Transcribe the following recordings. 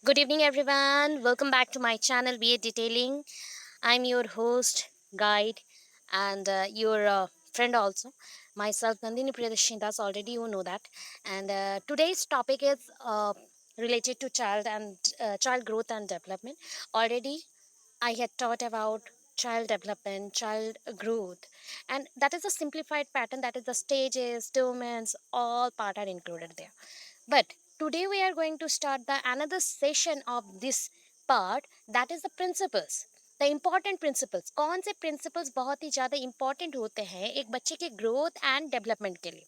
Good evening, everyone. Welcome back to my channel, BA Detailing. I'm your host, guide, and your friend also. Myself, Nandini Priyadarshini Das. Already you know that. And today's topic is related to child growth and development. Already, I had taught about child development, child growth, and that is a simplified pattern. That is the stages, domains, all part are included there. But today we are going to start the another session of this part, that is the principles. The important principles, कौन से principles बहुत ही ज़्यादा important होते हैं एक बच्चे के growth and development के लिए।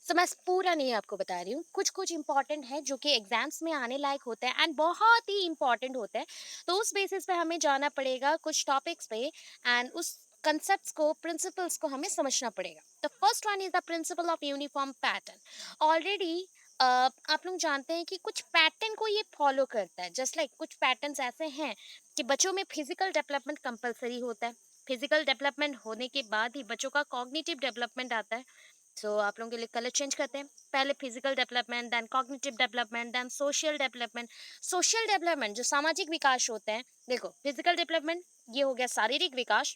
सो मैं पूरा नहीं आपको बता रही हूँ, कुछ कुछ इंपॉर्टेंट है जो कि एग्जाम्स में आने लायक होते हैं एंड बहुत ही इंपॉर्टेंट होते हैं। तो उस बेसिस पे हमें जाना पड़ेगा कुछ टॉपिक्स पे एंड उस कंसेप्ट्स को, प्रिंसिपल्स को हमें समझना पड़ेगा। The first one is the principle of uniform pattern. Already आप लोग जानते हैं कि कुछ पैटर्न को ये फॉलो करता है। जस्ट लाइक कुछ पैटर्न्स ऐसे हैं कि बच्चों में फिजिकल डेवलपमेंट कंपलसरी होता है। फिजिकल डेवलपमेंट होने के बाद ही बच्चों का कॉग्निटिव डेवलपमेंट आता है। सो आप लोगों के लिए कलर चेंज करते हैं। पहले physical development, then cognitive development, then social development. Social development जो सामाजिक विकास होते हैं, देखो फिजिकल डेवलपमेंट ये हो गया शारीरिक विकास।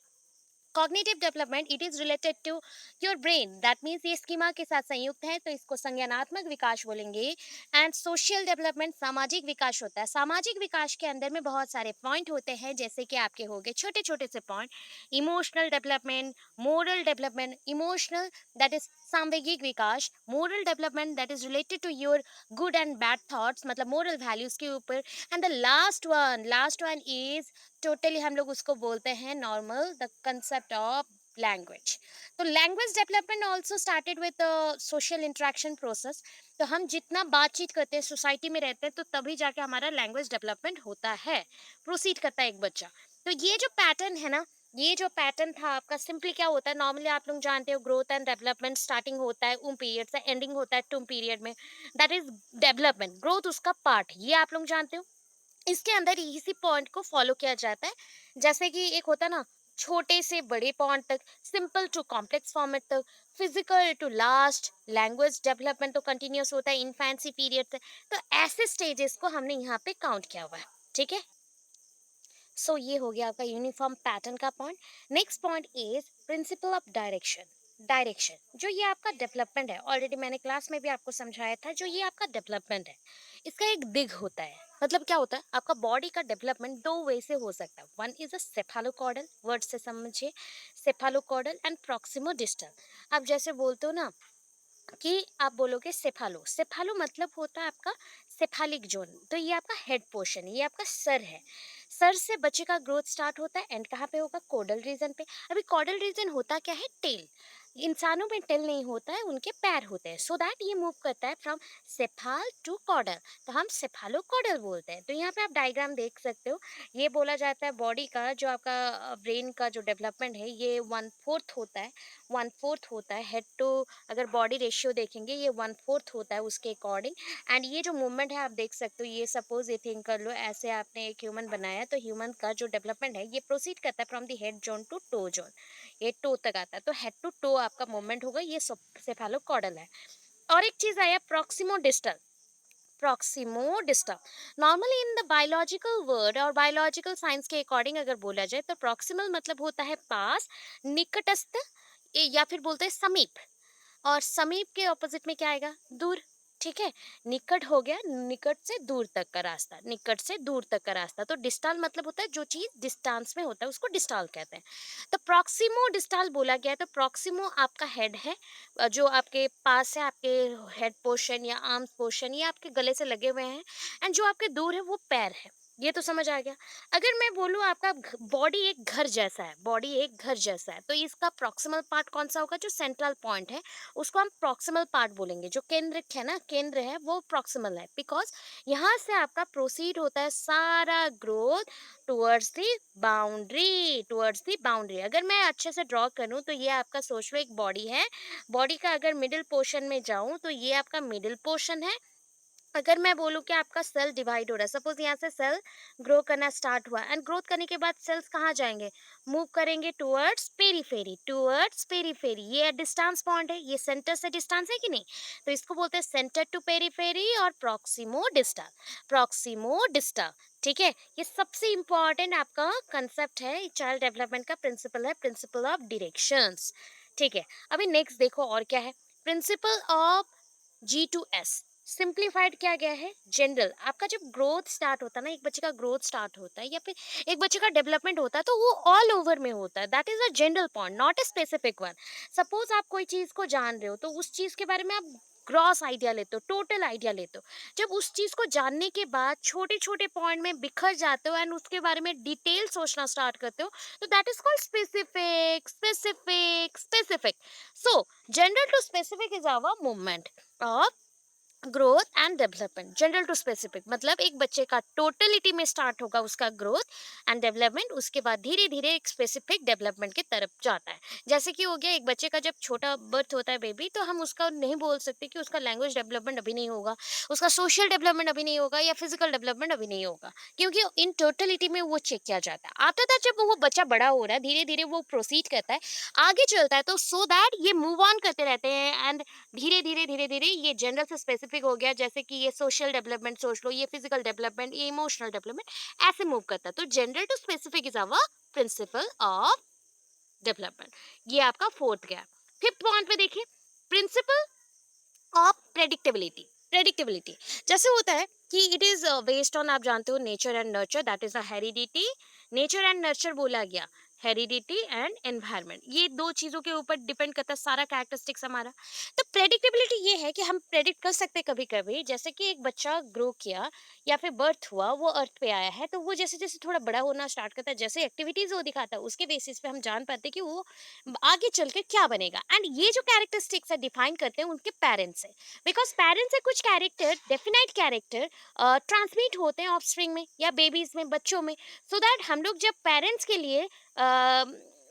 Cognitive development it is related to your brain, that means ये स्कीमा के साथ संयुक्त है तो इसको संज्ञानात्मक विकास बोलेंगे। एंड सोशल डेवलपमेंट सामाजिक विकास होता है। सामाजिक विकास के अंदर में बहुत सारे पॉइंट होते हैं, जैसे कि आपके हो गए छोटे छोटे से point. Emotional development, moral development. Emotional that is सांवेगिक विकास। Moral development that is related to your good and bad thoughts, मतलब मोरल वैल्यूज के ऊपर। And the last one is totally हम लोग उसको बोलते हैं normal, the concept of language. तो language development also started with social interaction process. तो हम जितना बातचीत करते हैं, सोसाइटी में रहते हैं, तो तभी जाके हमारा लैंग्वेज डेवलपमेंट होता है, प्रोसीड करता है एक बच्चा। तो ये जो पैटर्न है ना, ये जो पैटर्न था आपका, सिंपली क्या होता है, नॉर्मली आप लोग जानते हो ग्रोथ एंड डेवलपमेंट स्टार्टिंग होता है उन पीरियड से, एंडिंग होता है टूम पीरियड में। दैट इज डेवलपमेंट, ग्रोथ उसका पार्ट, ये आप लोग जानते हो। इसके अंदर इसी पॉइंट को फॉलो किया जाता है। जैसे कि एक होता है ना, छोटे से बड़े पॉइंट तक, सिंपल टू कॉम्प्लेक्स फॉर्मेट तक, physical to last language development तो कंटिन्यूस होता है इन्फेंसी पीरियड तक। तो ऐसे स्टेजेस को हमने यहाँ पे काउंट किया हुआ है। ठीक है। सो ये हो गया आपका यूनिफॉर्म पैटर्न का point. Next point is principle of direction. Direction जो ये आपका डेवलपमेंट है, ऑलरेडी मैंने क्लास में भी आपको समझाया था, जो ये आपका डेवलपमेंट है इसका एक दिग होता है। मतलब क्या होता है, आपका बॉडी का डेवलपमेंट दो वे से हो सकता है। वन इज अ सेफालोकॉर्डल, वर्ड से समझिए, सेफालोकॉर्डल एंड प्रॉक्सिमो डिस्टल। आप जैसे बोलते हो ना कि आप बोलोगे सेफालो, सेफालो मतलब होता है आपका सेफालिक जोन। तो ये आपका हेड पोर्शन है, ये आपका सर है। सर से बच्चे का ग्रोथ स्टार्ट होता है, एंड कहाँ पे होगा, कोडल रीजन पे। अभी कोडल रीजन होता क्या है, टेल। इंसानों में टेल नहीं होता है, उनके पैर होते हैं। सो दैट ये मूव करता है फ्रॉम सेफाल टू कॉडल, तो हम सेफालो कॉडल बोलते हैं। तो यहाँ पे आप डायग्राम देख सकते हो। ये बोला जाता है बॉडी का जो आपका ब्रेन का जो डेवलपमेंट है, ये 1/4 होता है। 1/4 होता है हेड टू, अगर बॉडी रेशियो देखेंगे ये 1/4 होता है उसके अकॉर्डिंग। एंड ये जो मूवमेंट है आप देख सकते हो, ये सपोज ये थिंक कर लो, ऐसे आपने एक ह्यूमन बनाया, तो ह्यूमन का जो डेवलपमेंट है ये प्रोसीड करता है from the head zone to toe zone. ये टो तक आता है, तो हेड टू टो आपका मूवमेंट होगा, ये सेफालोकॉर्डल है। और एक चीज आया proximo distal. Proximo distal normally in the biological world और बायोलॉजिकल साइंस के अकॉर्डिंग अगर बोला जाए तो प्रॉक्सिमल मतलब होता है पास, निकटस्थ, या फिर बोलते हैं समीप। और समीप के ऑपोजिट में क्या आएगा, दूर। ठीक है। निकट हो गया निकट से दूर तक का रास्ता, निकट से दूर तक का रास्ता। तो डिस्टाल मतलब होता है जो चीज डिस्टेंस में होता है उसको डिस्टाल कहते हैं। तो प्रॉक्सिमो डिस्टाल बोला गया है, तो प्रॉक्सिमो आपका हेड है, जो आपके पास है, आपके हेड पोर्शन या आर्म पोर्शन, ये आपके गले से लगे हुए हैं। एंड जो आपके दूर है वो पैर है। ये तो समझ आ गया। अगर मैं बोलूँ आपका बॉडी एक घर जैसा है, बॉडी एक घर जैसा है, तो इसका प्रॉक्सिमल पार्ट कौन सा होगा, जो सेंट्रल पॉइंट है उसको हम प्रॉक्सिमल पार्ट बोलेंगे। जो केंद्र है ना, केंद्र है वो प्रॉक्सिमल है, बिकॉज यहाँ से आपका प्रोसीड होता है सारा ग्रोथ टुवर्ड्स दी बाउंड्री। अगर मैं अच्छे से ड्रॉ करूँ तो ये आपका सोच लो एक बॉडी है। बॉडी का अगर मिडिल पोर्शन में जाऊँ तो ये आपका मिडिल पोर्शन है। अगर मैं बोलूँ कि आपका सेल डिवाइड हो रहा है, सपोज यहाँ से सेल ग्रो करना स्टार्ट हुआ एंड ग्रोथ करने के बाद सेल्स कहाँ जाएंगे, मूव करेंगे टुवर्ड्स पेरीफेरी, टुवर्ड्स पेरीफेरी। ये डिस्टेंस पॉइंट है, ये सेंटर से डिस्टेंस है कि नहीं, तो इसको बोलते हैं सेंटर टू पेरीफेरी और प्रॉक्सिमो डिस्टा, प्रॉक्सिमो डिस्टा। ठीक है, ये सबसे इंपॉर्टेंट आपका कंसेप्ट है, चाइल्ड डेवलपमेंट का प्रिंसिपल है, प्रिंसिपल ऑफ डायरेक्शंस। ठीक है, अभी नेक्स्ट देखो और क्या है, प्रिंसिपल ऑफ G2S सिंप्लीफाइड क्या गया है, जनरल। आपका जब ग्रोथ स्टार्ट होता है ना, एक बच्चे का ग्रोथ स्टार्ट होता है या फिर एक बच्चे का डेवलपमेंट होता है, तो वो ऑल ओवर में होता है, that is a general point, not a specific one. Suppose आप कोई चीज को जान रहे हो तो उस चीज के बारे में आप ग्रॉस आइडिया लेते हो, टोटल आइडिया लेते हो। जब उस चीज को जानने के बाद छोटे छोटे पॉइंट में बिखर जाते हो एंड उसके बारे में डिटेल सोचना स्टार्ट करते हो, तो that is called specific, specific, specific. So general to specific is our movement of growth and development. General to specific मतलब एक बच्चे का टोटलिटी में स्टार्ट होगा उसका ग्रोथ एंड डेवलपमेंट, उसके बाद धीरे धीरे एक स्पेसिफिक डेवलपमेंट की तरफ जाता है। जैसे कि हो गया, एक बच्चे का जब छोटा बर्थ होता है बेबी, तो हम उसका नहीं बोल सकते कि उसका लैंग्वेज डेवलपमेंट अभी नहीं होगा, उसका सोशल डेवलपमेंट अभी नहीं होगा या फिजिकल डेवलपमेंट अभी नहीं होगा, क्योंकि इन टोटलिटी में वो चेक किया जाता है। आफ्टर दैट जब वो बच्चा बड़ा हो रहा है, धीरे धीरे वो प्रोसीड करता है, आगे चलता है, तो सो दैट ये मूव ऑन करते रहते हैं एंड धीरे धीरे ये जनरल से स्पेसिफिक हो गया, जैसे कि ये सोशल डेवलपमेंट सोच लो, ये फिजिकल डेवलपमेंट, ये इमोशनल डेवलपमेंट, ऐसे मूव करता है। तो general to specific is our principle of development. ये आपका फोर्थ गया। फिफ्थ पॉइंट पे देखिए, प्रिंसिपल ऑफ प्रेडिक्टेबिलिटी। प्रेडिक्टेबिलिटी जैसे होता है कि इट इज बेस्ड ऑन, आप जानते हो, nature and nurture, that is a heredity. Nature and nurture बोला गया, हेरिडिटी एंड एनवायरनमेंट, ये दो चीजों के ऊपर डिपेंड करता है सारा कैरेक्टरिस्टिक्स हमारा। तो प्रेडिक्टेबिलिटी ये है कि हम प्रेडिक्ट कर सकते हैं कभी कभी, जैसे कि एक बच्चा ग्रो किया या फिर बर्थ हुआ, वो अर्थ पे आया है, तो वो जैसे जैसे थोड़ा बड़ा होना स्टार्ट करता है, जैसे एक्टिविटीज वो दिखाता है, उसके बेसिस पे हम जान पाते हैं कि वो आगे चल के क्या बनेगा। एंड ये जो कैरेक्टरिस्टिक्स है डिफाइन करते हैं उनके पेरेंट्स से, बिकॉज पेरेंट्स से कुछ कैरेक्टर, डेफिनाइट कैरेक्टर ट्रांसमिट होते हैं ऑफस्प्रिंग में या बेबीज में, बच्चों में, सो दैट हम लोग जब पेरेंट्स के लिए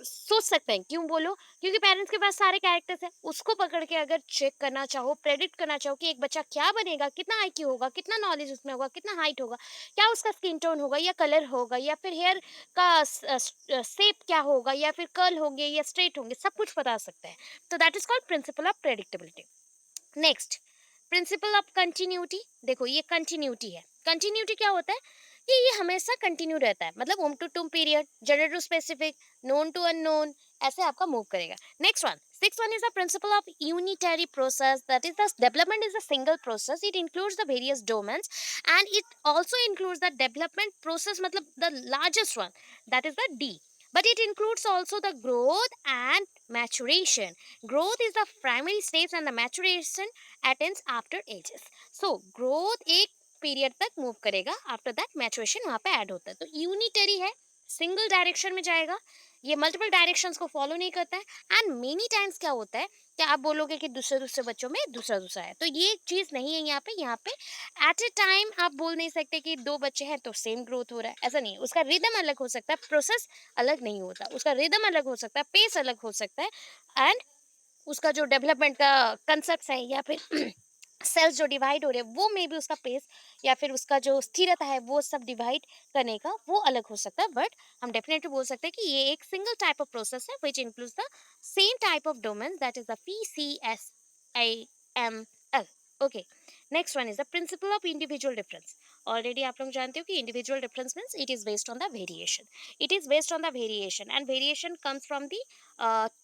सोच सकते हैं। क्यों बोलो, क्योंकि पेरेंट्स के पास सारे कैरेक्टर्स हैं, उसको पकड़ के अगर चेक करना चाहो, प्रेडिक्ट करना चाहो कि एक बच्चा क्या बनेगा, कितना आईक्यू होगा, कितना नॉलेज उसमें होगा, कितना हाइट होगा, क्या उसका स्किन टोन होगा या कलर होगा, या फिर हेयर का शेप क्या होगा, या फिर कर्ल होंगे या स्ट्रेट होंगे, सब कुछ बता सकते हैं। तो that is called principle of predictability. Next, principle of continuity. देखो ये कंटिन्यूटी है। कंटिन्यूटी क्या होता है कि ये हमेशा कंटिन्यू रहता है, मतलब womb to tomb period, general to specific, known to unknown, ऐसे आपका मूव करेगा। Next one, six one is the principle of unitary process, that is the development is a single process, it includes the various domains and it also includes the development process, मतलब the largest one, that is the D, but it includes also the growth and maturation. Growth is the primary stage and the maturation attains after ages. So growth एक period तक move करेगा, after that maturation वहाँ पे add होता है। तो unitary है, single direction में जाएगा, ये मल्टीपल डायरेक्शंस को फॉलो नहीं करता है। एंड मेनी टाइम्स क्या होता है कि आप बोलोगे कि दूसरे दूसरे बच्चों में दूसरा दूसरा है, तो ये चीज़ नहीं है यहाँ पे। यहाँ पे एट ए टाइम आप बोल नहीं सकते कि दो बच्चे हैं तो सेम ग्रोथ हो रहा है, ऐसा नहीं है। उसका रिदम अलग हो सकता है, प्रोसेस अलग नहीं होता, उसका रिदम अलग हो सकता है, पेस अलग हो सकता है, एंड उसका जो डेवलपमेंट का कंसेप्ट है या फिर सेल्स जो डिवाइड हो रहे हैं वो मे भी उसका पेस या फिर उसका जो स्थिरता है वो सब डिवाइड करने का वो अलग हो सकता है। बट हम डेफिनेटली बोल सकते हैं कि ये एक सिंगल टाइप ऑफ प्रोसेस है which includes the same type of domain, that is the PCSIML। Okay, next one is the principle of individual difference. Already आप लोग जानते हो कि individual difference means it is based on the variation, it is based on the variation and variation comes from the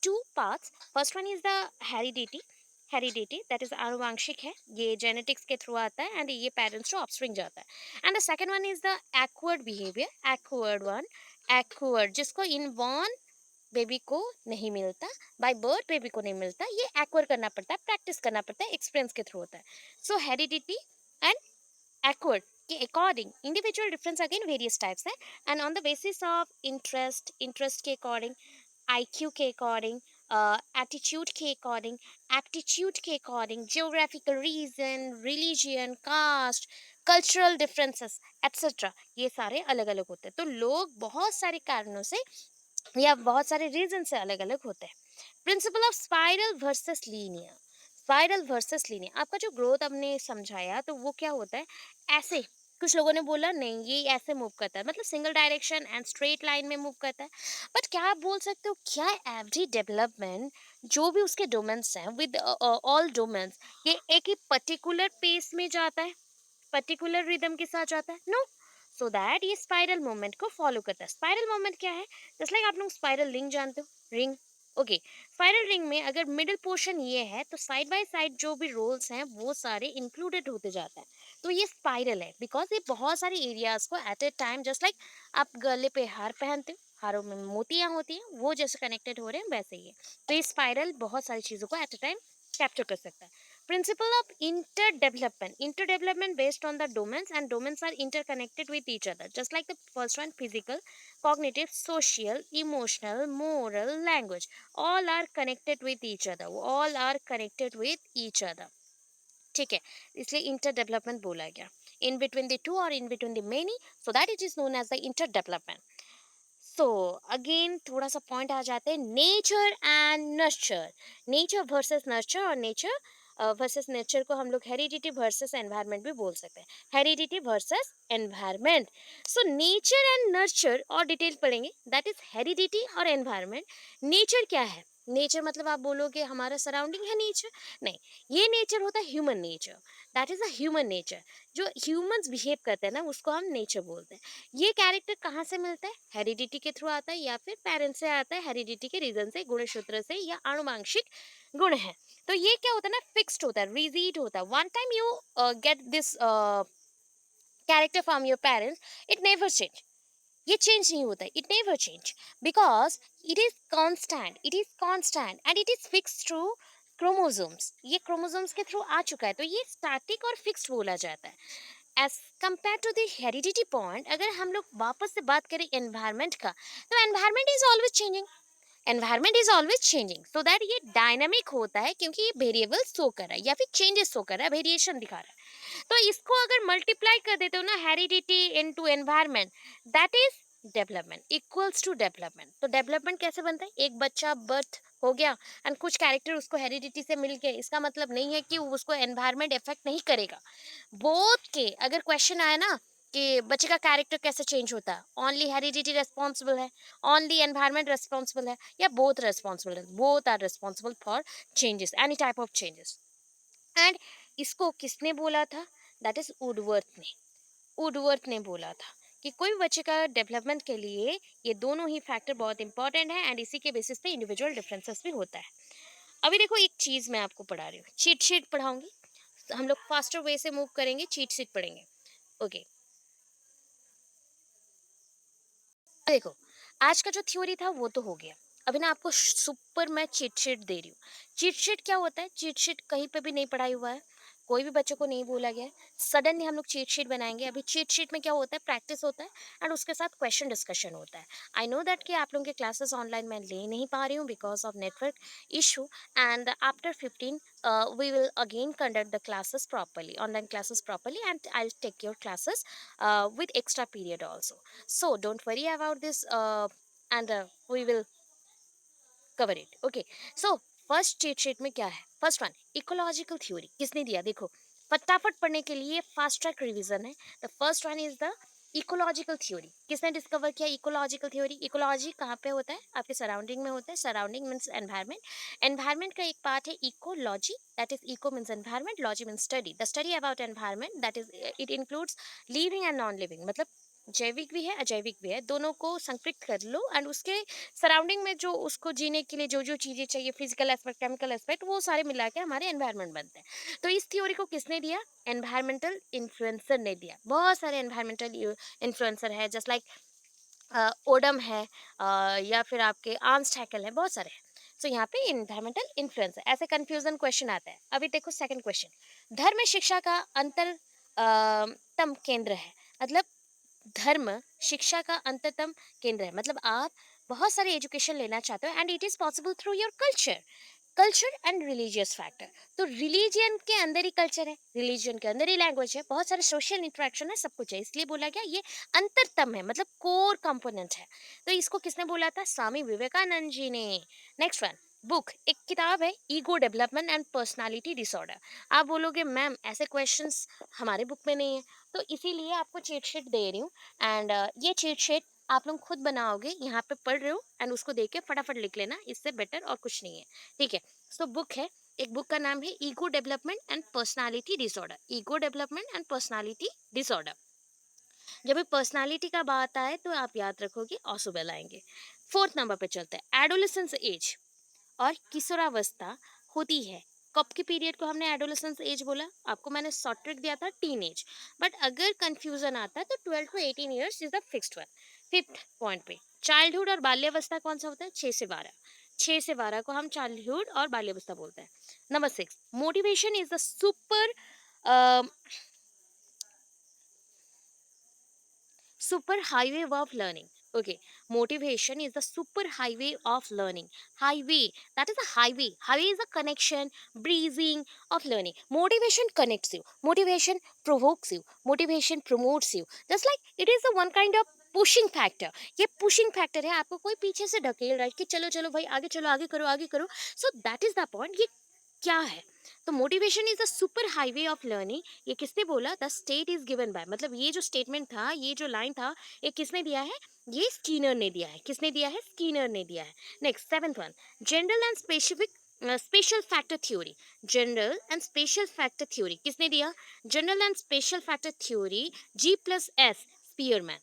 two parts. First one is the heredity, heredity that is आनुवांशिक है, ये genetics के through आता है and ये parents to offspring जाता है। And the second one is the acquired behaviour, acquired one, acquired जिसको इनबॉर्न बेबी को नहीं मिलता, बाय बर्थ बेबी को नहीं मिलता, ये एक्वर करना पड़ता है, प्रैक्टिस करना पड़ता है, एक्सपीरियंस के थ्रू होता है। सो हेरिडिटी एंड एक्वर्ड के according individual difference again various types है, and on the basis of interest, interest के अकॉर्डिंग, आईक्यू के अकॉर्डिंग, एटीट्यूड के अकॉर्डिंग, एप्टीट्यूड के according, geographical region, religion, caste, cultural differences etcetera, ये सारे अलग अलग होते हैं। तो लोग बहुत सारे कारणों से या बहुत सारे रीजन से अलग अलग होते हैं। Principle of spiral versus linear. Spiral versus linear, आपका जो ग्रोथ आपने समझाया तो वो क्या होता है, ऐसे कुछ लोगों ने बोला नहीं ये ऐसे मूव करता है, मतलब single direction and straight line में मूव करता है। बट क्या आप बोल सकते हो क्या एवरी डेवलपमेंट जो भी उसके डोमेन्स हैं विद ऑल डोमेन्स, ये एक ही पर्टिकुलर पेस में जाता है, पर्टिकुलर रिदम के साथ जाता है? नो। सो दैट ये स्पाइरल मूवमेंट को फॉलो करता है। स्पाइरल मूवमेंट क्या है, जस्ट लाइक आप लोग स्पाइरल रिंग जानते हो, रिंग, ओके। स्पाइरल रिंग में अगर मिडिल पोर्शन ये है तो साइड बाय साइड जो भी रोल्स हैं वो सारे इंक्लूडेड होते जाते हैं, तो ये स्पाइरल है बिकॉज ये बहुत सारे एरियाज को at a time, just like आप गले पे हार पहनते हो, हारों में मोतियां होती हैं वो जैसे कनेक्टेड हो रहे हैं वैसे ही है। तो ये स्पाइरल बहुत सारी चीज़ों को एट ए टाइम कैप्चर कर सकता है। Principle of interdevelopment based on the domains, and domains are interconnected with each other, just like the first one, physical, cognitive, social, emotional, moral, language, all are connected with each other, all are connected with each other, ठीक है, इसलिए inter development बोला गया, इन between the two और in between the many, so that it is known as the inter development. So again थोड़ा सा point आ जाते हैं, nature and nurture, nature versus nurture, और नेचर वर्सेस नेचर को हम लोग हेरिडिटी वर्सेस एनवायरनमेंट भी बोल सकते हैं, heredity versus environment. So nature and nurture और डिटेल पढ़ेंगे, दैट इज हेरिडिटी और एनवायरनमेंट। नेचर क्या है, नेचर मतलब आप बोलोगे हमारा सराउंडिंग है नेचर, नहीं, ये नेचर होता है human nature, that is a human nature, जो ह्यूमंस बिहेव करते हैं ना उसको हम नेचर बोलते हैं। ये कैरेक्टर कहाँ से मिलता है, हेरिडिटी के थ्रू आता है या फिर पेरेंट्स से आता है, हेरिडिटी के रीजन से, गुणसूत्र से या आनुवांशिक गुण है। तो ये क्या होता है ना, फिक्स्ड होता है, रिजीड होता है, one time you get this character from your parents, it never change, ये चेंज नहीं होता है, it never change, because it is constant and it is fix through chromosomes, ये क्रोमोसोम्स के थ्रू आ चुका है, तो ये स्टैटिक और फिक्स्ड बोला जाता है। As compare to the heredity point, अगर हम लोग वापस से बात करें एनवायरनमेंट का, तो environment is always changing, environment is always changing, so that ये डायनामिक होता है क्योंकि ये वेरिएबल शो कर रहा है या फिर चेंजेस शो कर रहा है, वेरिएशन दिखा रहा है। तो इसको अगर मल्टीप्लाई कर देते हो ना, heredity into environment, that is development equals to development. तो डेवलपमेंट कैसे बनता है, एक बच्चा बर्थ हो गया एंड कुछ कैरेक्टर उसको हेरिडिटी से मिल गए, इसका मतलब नहीं है कि उसको एनवायरनमेंट इफेक्ट नहीं करेगा। बोथ के अगर क्वेश्चन आया ना कि बच्चे का कैरेक्टर कैसे चेंज होता है, ओनली हेरिडिटी रेस्पॉन्सिबल है, ओनली एनवायरनमेंट रेस्पॉन्सिबल है, या बोथ रेस्पॉन्सिबल है, both are responsible for changes, any type of changes. And इसको किसने बोला था, दैट इज वुडवर्थ ने, वुडवर्थ ने बोला था कि कोई भी बच्चे का डेवलपमेंट के लिए ये दोनों ही फैक्टर बहुत इंपॉर्टेंट है, एंड इसी के बेसिस पे इंडिविजुअल डिफरेंसेस भी होता है। अभी देखो एक चीज मैं आपको पढ़ा रही हूँ, चीट शीट पढ़ाऊंगी, तो हम लोग फास्टर वे से मूव करेंगे, चीट शीट पढ़ेंगे, ओके। देखो आज का जो थ्योरी था वो तो हो गया, अभी ना आपको सुपर मैं चीट शीट दे रही हूँ। चीट शीट क्या होता है, चीट शीट कहीं पे भी नहीं पढ़ाई हुआ है, कोई भी बच्चे को नहीं बोला गया है, सडनली हम लोग चीट शीट बनाएंगे। अभी चीट शीट में क्या होता है, प्रैक्टिस होता है एंड उसके साथ क्वेश्चन डिस्कशन होता है। आई नो दैट कि आप लोगों के क्लासेस ऑनलाइन मैं ले नहीं पा रही हूँ because of network issue, and after 15 we will again conduct the classes properly, online classes properly, and I'll take your classes with extra period also, so don't worry about this, and we will cover it, okay। So first cheat sheet में क्या है, first one ecological theory किसने दिया, देखो फटाफट पढ़ने के लिए फास्ट ट्रैक रिवीजन है। The first one is the ecological theory, किसने डिस्कवर किया इकोलॉजिकल थ्योरी, इकोलॉजी कहाँ पे होता है, आपके सराउंडिंग में होता है, सराउंडिंग मीन्स एनवायरमेंट, एनवायरमेंट का एक पार्ट है ecology, that is eco means environment, logy means study, the study about environment, that is it includes living and non living, मतलब जैविक भी है अजैविक भी है, दोनों को संकृत कर लो एंड उसके सराउंडिंग में जो उसको जीने के लिए जो जो चीज़ें चाहिए, फिजिकल एस्पेक्ट, केमिकल एस्पेक्ट, वो सारे मिला के हमारे एनवायरनमेंट बनते हैं। तो इस थ्योरी को किसने दिया, एनवायरमेंटल इन्फ्लुएंसर ने दिया। बहुत सारे एनवायरमेंटल इन्फ्लुएंसर है, जस्ट लाइक ओडम है, या फिर आपके आर्म्स हैकल है, बहुत सारे हैं। सो यहाँ पे इन्वायरमेंटल इन्फ्लुएंसर, ऐसे कंफ्यूजन क्वेश्चन आता है। अभी देखो सेकंड क्वेश्चन, धर्म में शिक्षा का अंतर तम केंद्र है, मतलब धर्म शिक्षा का अंततम केंद्र है, मतलब आप बहुत सारे एजुकेशन लेना चाहते हो and it is possible through your culture, culture and religious factor. तो रिलीजियन के अंदर ही कल्चर है, रिलीजियन के अंदर ही लैंग्वेज है, बहुत सारे सोशल इंटरेक्शन है, सब कुछ है, इसलिए बोला गया ये अंतरतम है, मतलब कोर कंपोनेंट है। तो इसको किसने बोला था, स्वामी विवेकानंद जी ने। नेक्स्ट वन, बुक एक किताब है, ego development and personality disorder. आप बोलोगे मैम ऐसे क्वेश्चंस हमारे बुक में नहीं है, तो इसीलिए आपको चीट शीट दे रही हूँ। एंड ये चीट शीट आप लोग खुद बनाओगे, यहाँ पे पढ़ रहे हो एंड उसको देख के फटाफट लिख लेना, इससे बेटर और कुछ नहीं है, ठीक है। सो बुक है, एक बुक का नाम है ego development and personality disorder, ego development and personality disorder. जब भी पर्सनालिटी का बात आए तो आप याद रखोगे ऑसुबेल आएंगे। फोर्थ नंबर पे चलते हैं, एडोलेसेंस एज और किशोरावस्था होती है। कब के पीरियड को हमने एडोलेसेंस एज बोला, आपको मैंने शॉर्ट ट्रिक दिया था टीन एज, बट अगर कंफ्यूजन आता है तो 12 to 18 years is the fixed one. Fifth point पे, चाइल्डहुड और बाल्यावस्था कौन सा होता है, 6 से 12। 6 से 12 को हम चाइल्डहुड और बाल्यावस्था बोलते हैं। Number 6, motivation is the super highway of learning. Okay, motivation is the super highway of learning. Highway, that is a highway. Highway is a connection, breezing of learning. Motivation connects you, motivation provokes you, motivation promotes you, just like it is a one kind of pushing factor. ये pushing factor है, आपको कोई पीछे से ढकेल रहा है कि चलो चलो भाई आगे चलो, आगे करो आगे करो। So that is the point. ये क्या है, तो motivation is the super highway of learning. ये किसने बोला, the state is given by, मतलब ये जो स्टेटमेंट था, ये जो लाइन था, ये किसने दिया है, ये स्कीनर ने दिया है। किसने दिया है, स्कीनर ने दिया है। Next seventh one, general and specific special factor theory. General and special factor theory किसने दिया, general and special factor theory G+S Spearman.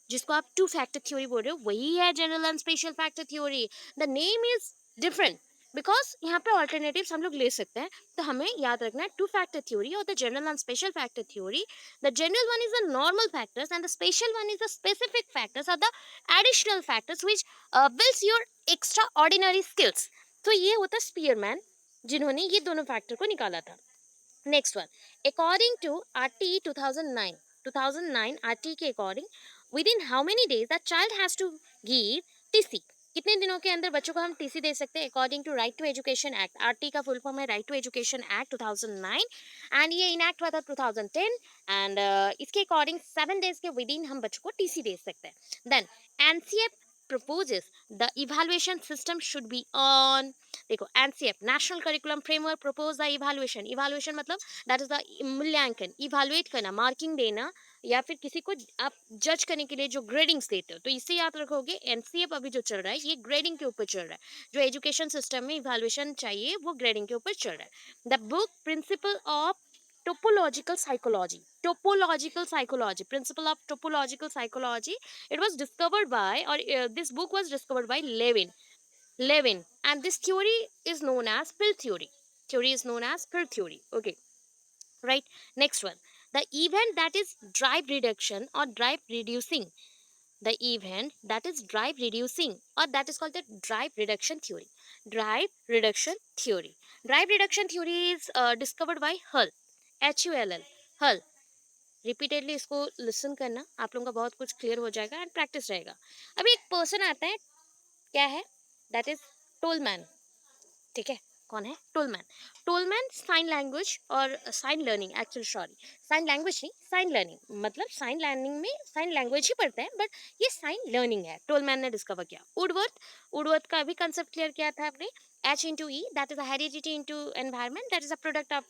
जिसको आप टू फैक्टर थ्योरी बोल रहे हो वही है general and special factor theory. The name is different because यहाँ पे ऑल्टरनेटिव्स हम लोग ले सकते हैं, तो हमें याद रखना है टू फैक्टर थ्योरी और the general and special factor theory. The general one is the normal factors and the special one is the specific factors और the additional factors which builds your extraordinary skills. तो ये होता है Spearman, जिन्होंने ये दोनों factor को निकाला था। Next one, according to RT 2009 RT के according, within how many days the child has to give TC? कितने दिनों के अंदर बच्चों को हम टीसी दे सकते हैं, according to right to education act. RT का फुल फॉर्म है right to education act 2009 and ये इनैक्ट हुआ था 2010। एंड इसके अकॉर्डिंग 7 डेज के विद इन हम बच्चों को टीसी दे सकते हैं। Then NCF proposes the evaluation system should be on, देखो NCF national curriculum framework propose the evaluation. Evaluation मतलब दैट इज द मूल्यांकन, इवैल्यूएट करना, मार्किंग देना, या फिर किसी को आप जज करने के लिए जो ग्रेडिंग्स देते हो। तो इससे याद रखोगे एनसीएफ अभी जो चल रहा है ये ग्रेडिंग के ऊपर चल रहा है। जो एजुकेशन सिस्टम में इवैल्यूएशन चाहिए वो ग्रेडिंग के ऊपर चल रहा है। The book principle of topological psychology, topological psychology, principle of topological psychology, it was discovered by, or this book was discovered by Levin, and this theory is known as pill theory. Theory is known as pill theory. Okay, right. Next one, the event that is drive reduction or drive reducing. The event that is drive reducing, or that is called the drive reduction theory. Drive reduction theory. Drive reduction theory is discovered by Hull. HULL. Hull. Repeatedly इसको listen करना, आप लोगों का बहुत कुछ clear हो जाएगा and practice रहेगा। अभी एक पर्सन आता है, क्या है, दैट इज टोलमैन, ठीक है। कौन है, टोलमैन। टोलमैन साइन लैंग्वेज और sign learning, actually sorry, sign language नहीं, साइन लर्निंग, मतलब साइन लर्निंग में साइन लैंग्वेज ही पढ़ते हैं बट ये साइन लर्निंग है। टोलमैन ने डिस्कवर किया। वुडवर्थ, वुडवर्थ का भी कंसेप्ट क्लियर किया था आपने। H into E, that is a heredity into environment, that is a product of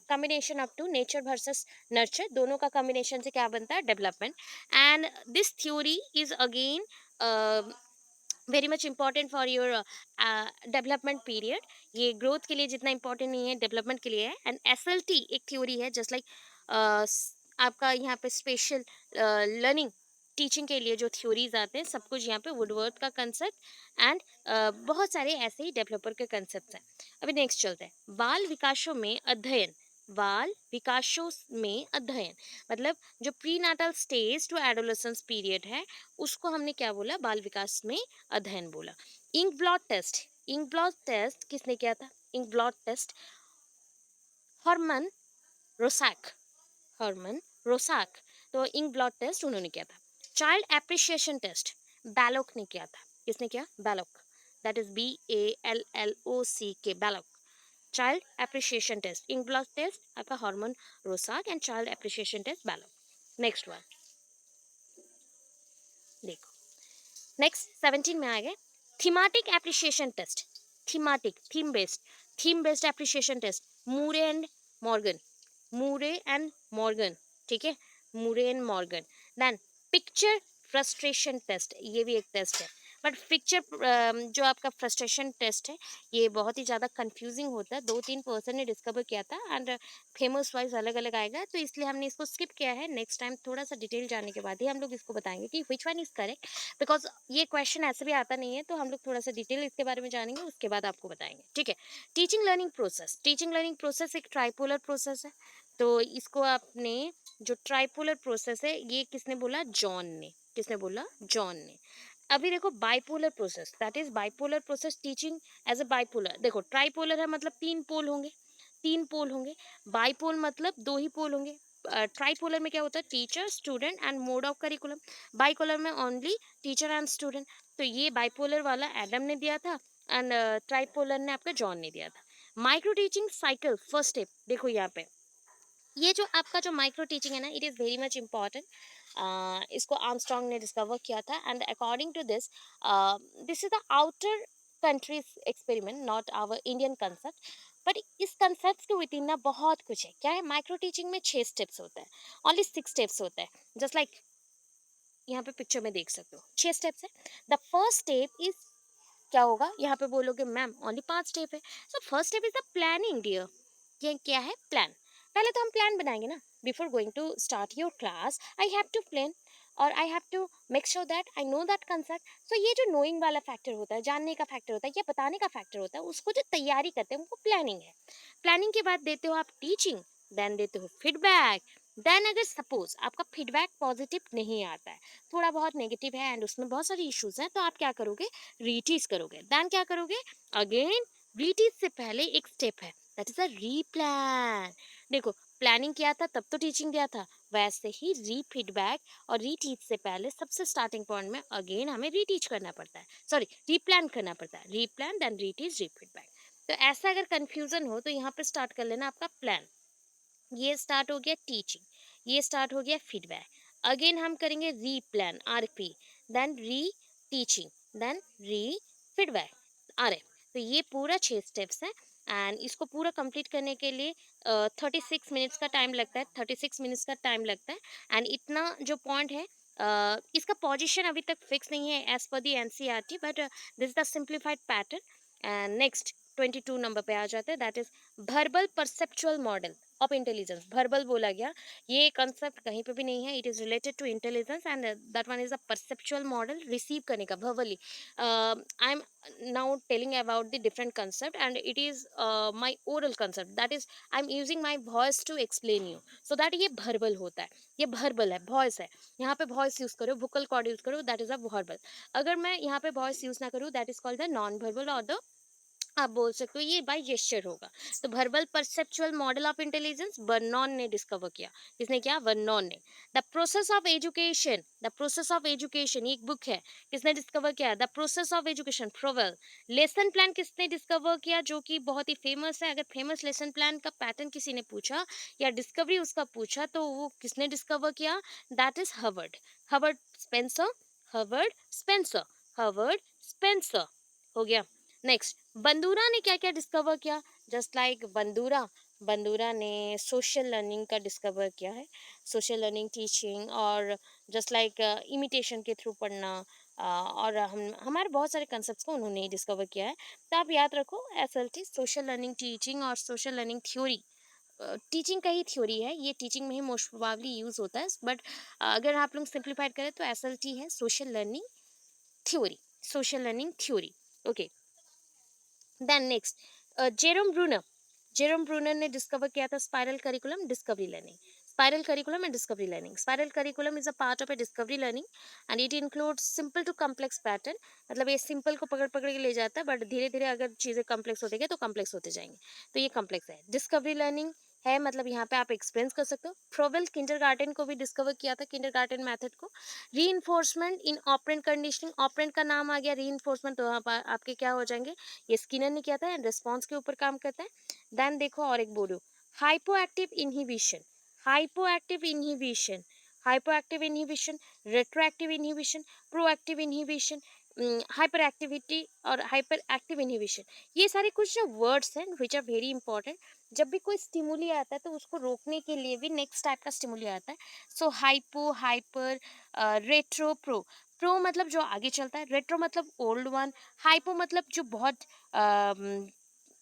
combination of two, nature versus nurture, दोनों का combination से क्या बनता है, development। and this theory is again very much important for your development period. ये growth के लिए जितना इंपॉर्टेंट नहीं है डेवलपमेंट के लिए है। एंड SLT एक थ्योरी है, जस्ट लाइक आपका यहाँ पे स्पेशल लर्निंग टीचिंग के लिए जो थ्योरीज आते हैं, सब कुछ यहाँ पे वुडवर्थ का कंसेप्ट एंड बहुत सारे ऐसे ही डेवलपर के कंसेप्ट हैं। अभी नेक्स्ट चलते हैं, बाल विकासों में अध्ययन। बाल विकासों में अध्ययन मतलब जो prenatal stage to adolescence period है उसको हमने क्या बोला, बाल विकास में अध्ययन बोला। Ink blot test, ink blot test किसने किया था, ink blot test Hermann Rorschach, Hermann Rorschach. तो इंक ब्लॉट टेस्ट उन्होंने किया था। चाइल्ड एप्रिसिएशन टेस्ट बैलोक ने किया था। किसने किया, Bellak, that is BALLOCK, Bellak. Child apperception test, ink blot test आपका Hermann Rorschach and child apperception test Bellak. Next one देखो, नेक्स्ट 17 में आ गए, thematic apperception test. Thematic, theme based apperception test, Murray and Morgan, Murray and Morgan, ठीक है, Murray and Morgan. Then picture frustration test, ये भी एक test है, बट पिक्चर जो आपका फ्रस्ट्रेशन टेस्ट है ये बहुत ही ज़्यादा कंफ्यूजिंग होता है, 2-3 पर्सन ने डिस्कवर किया था एंड फेमस वाइज अलग अलग आएगा, तो इसलिए हमने इसको स्किप किया है। नेक्स्ट टाइम थोड़ा सा डिटेल जानने के बाद ही हम लोग इसको बताएंगे कि which one is correct, because ये क्वेश्चन ऐसे भी आता नहीं है, तो हम लोग थोड़ा सा डिटेल इसके बारे में जानेंगे, उसके बाद आपको बताएंगे, ठीक है। टीचिंग लर्निंग प्रोसेस एक ट्राइपोलर प्रोसेस है। तो इसको आपने, जो ट्राइपोलर प्रोसेस है ये किसने बोला, जॉन ने, किसने बोला, जॉन ने। अभी देखो bipolar process, that is bipolar process teaching as a bipolar. देखो ट्राइपोलर है मतलब 3 पोल होंगे, 3 पोल होंगे। बाइपोल मतलब 2 ही पोल होंगे। ट्राइपोलर में क्या होता है, teacher student and mode of curriculum. Bipolar में ओनली टीचर एंड स्टूडेंट। तो ये बाइपोलर वाला एडम ने दिया था एंड ट्राइपोलर ने आपका जॉन ने दिया था। Micro teaching cycle first step, देखो यहाँ पे ये जो आपका जो माइक्रो टीचिंग है ना, it is very much important. इसको आर्मस्ट्रॉन्ग ने डिस्कवर किया था and according to this, this is the outer countries experiment, not our Indian concept. But इस कंसेप्ट के विद इन ना बहुत कुछ है। क्या है, माइक्रो टीचिंग में 6 स्टेप्स होता है, ओनली 6 स्टेप्स होता है, जस्ट लाइक यहाँ पे पिक्चर में देख सकते हो 6 स्टेप्स है। द फर्स्ट स्टेप इज, क्या होगा यहाँ पे बोलोगे मैम ओनली 5 स्टेप है। So first step is the planning dear. ये क्या है, प्लान। पहले तो हम प्लान बनाएंगे ना, before going to start your class I have to plan, और I have to make sure that I know that concept. So ये जो नोइंग वाला फैक्टर होता है, जानने का फैक्टर होता है, या बताने का फैक्टर होता है, उसको जो तैयारी करते हैं उनको प्लानिंग है। प्लानिंग के बाद देते हो आप टीचिंग, देन देते हो फीडबैक। देन अगर सपोज आपका फीडबैक पॉजिटिव नहीं आता है, थोड़ा बहुत नेगेटिव है एंड उसमें बहुत सारी इश्यूज हैं, तो आप क्या करोगे, रीटीच करोगे। देन क्या करोगे, अगेन रीटीच से पहले एक स्टेप है, दैट इज अ रीप्लान। देखो प्लानिंग किया था तब तो टीचिंग दिया था, वैसे ही री फीडबैक और रीटीच से पहले सबसे स्टार्टिंग पॉइंट में अगेन हमें रीटीच करना पड़ता है, सॉरी रीप्लान करना पड़ता है, रीप्लान देन रीटीच री फीडबैक। तो ऐसा अगर कंफ्यूजन हो तो यहाँ पे स्टार्ट कर लेना आपका प्लान। ये स्टार्ट हो गया टीचिंग, ये स्टार्ट हो गया फीडबैक, अगेन हम करेंगे री प्लान आरपी, देन री टीचिंग, देन री फीडबैक आरएफ। तो ये पूरा 6 स्टेप्स है एंड इसको पूरा कंप्लीट करने के लिए 36 मिनट्स का टाइम लगता है, 36 मिनट्स का टाइम लगता है। एंड इतना जो पॉइंट है, इसका पोजीशन अभी तक फिक्स नहीं है as per the NCERT, but this the simplified pattern. And next 22 number पे आ जाते हैं, that is verbal perceptual model of intelligence. Verbal बोला गया, ये कंसेप्ट कहीं पे भी नहीं है, it is related to intelligence and that one is a perceptual model, receive करने का verbally. I am now telling about the different concept and it is my oral concept, that is I am using my voice to explain you, so that ये verbal होता है, ये verbal है, voice है। यहाँ पे वॉइस यूज करो, vocal cord use करो, दैट इज अ वर्बल। अगर मैं यहाँ पे वॉइस यूज ना करूँ, that is called the non verbal और द, आप बोल सकते हो ये बाय जेस्चर होगा। तो verbal perceptual model of intelligence Vernon ने डिस्कवर किया। किसने किया, बर्नॉन ने। The process of education, the process of education एक बुक है, किसने डिस्कवर किया, the process of education फ्रोवेल। Lesson plan किसने डिस्कवर किया, जो कि बहुत ही फेमस है। अगर फेमस लेसन प्लान का पैटर्न किसी ने पूछा या डिस्कवरी उसका पूछा तो वो किसने डिस्कवर किया, that is Howard, Howard Spencer, Howard Spencer, Howard Spencer. हो गया। नेक्स्ट बंदूरा ने क्या क्या डिस्कवर किया, जस्ट लाइक बंदूरा, बंदूरा ने सोशल लर्निंग का डिस्कवर किया है, सोशल लर्निंग टीचिंग, और जस्ट लाइक इमिटेशन के थ्रू पढ़ना, और हम हमारे बहुत सारे कंसेप्ट को उन्होंने ही डिस्कवर किया है। तो आप याद रखो एसएलटी सोशल लर्निंग टीचिंग और सोशल लर्निंग थ्योरी, टीचिंग का ही थ्योरी है ये, टीचिंग में ही मोस्ट प्रोबेबली यूज होता है, बट अगर आप लोग सिंप्लीफाइड करें तो एसएलटी है social learning theory, social learning theory. Okay, then next Jerome Bruner ने डिस्कवर किया था spiral curriculum discovery learning, spiral curriculum and discovery learning. Spiral curriculum is a part of a discovery learning and it includes simple to complex pattern. मतलब ये simple को पकड़ पकड़ के ले जाता है, बट धीरे धीरे अगर चीज़ें कम्प्लेक्स होते गए तो कम्प्लेक्स होते जाएंगे। तो ये कम्प्लेक्स है। डिस्कवरी लर्निंग है, मतलब यहाँ पे आप एक्सपीरियंस कर सकते हो। फ्रोवेल किंडरगार्टन को भी डिस्कवर किया था, किंडरगार्टन मेथड को। Reinforcement in operant conditioning, operant का नाम आ गया रीइंफोर्समेंट, तो यहाँ पर आपके क्या हो जाएंगे, ये स्किनर ने किया था एंड रिस्पॉन्स के ऊपर काम करता है। देन देखो और एक बोलो, hypoactive inhibition, hypoactive inhibition, hypoactive inhibition, retroactive inhibition, proactive inhibition, hyper activity और हाइपर एक्टिव इनहिबिशन, ये सारे कुछ जो वर्ड्स हैं विच आर वेरी इंपॉर्टेंट। जब भी कोई स्टिमुली आता है तो उसको रोकने के लिए भी नेक्स्ट टाइप का स्टिमुली आता है। So hypo, hyper, retro, pro. Pro मतलब जो आगे चलता है, रेट्रो मतलब ओल्ड वन, हाइपो मतलब जो बहुत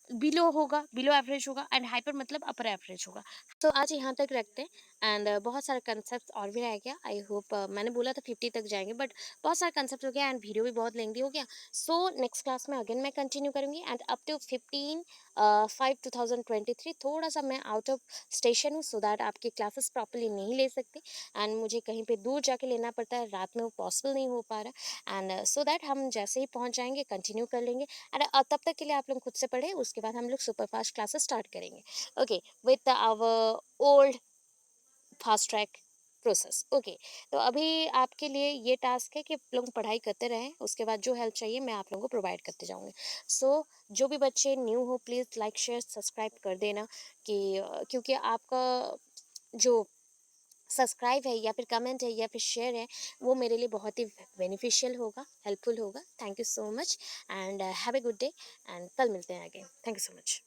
बिलो होगा, बिलो एवरेज होगा, एंड हाइपर मतलब अपर एवरेज होगा। तो आज यहाँ तक रखते हैं। एंड बहुत सारे कंसेप्ट और भी रह गया। आई होप, मैंने बोला था 50 तक जाएंगे, बट बहुत सारे कंसेप्ट हो गया एंड वीडियो भी बहुत लेंदी हो गया। सो नेक्स्ट क्लास में अगेन मैं कंटिन्यू करूँगी, एंड अप टू 15/5/2023 थोड़ा सा मैं आउट ऑफ स्टेशन हूँ, सो दैट आपकी क्लासेस प्रॉपरली नहीं ले सकती, एंड मुझे कहीं पे दूर जाके लेना पड़ता है, रात में वो पॉसिबल नहीं हो पा रहा। एंड सो दैट हम जैसे ही पहुँच जाएंगे कंटिन्यू कर लेंगे। एंड तब तक के लिए आप लोग खुद से पढ़े, उसके बाद हम लोग सुपर फास्ट क्लासेस स्टार्ट करेंगे। Okay, with our old fast track process. Okay, तो अभी आपके लिए ये टास्क है कि आप लोग पढ़ाई करते रहें, उसके बाद जो हेल्प चाहिए मैं आप लोगों को प्रोवाइड करते जाऊँगी। सो जो भी बच्चे न्यू हो प्लीज़ लाइक शेयर सब्सक्राइब कर देना, कि क्योंकि आपका जो सब्सक्राइब है या फिर कमेंट है या फिर शेयर है, वो मेरे लिए बहुत ही बेनिफिशियल होगा, हेल्पफुल होगा। Thank you so much, and have a good day, and कल मिलते हैं again. Thank you so much.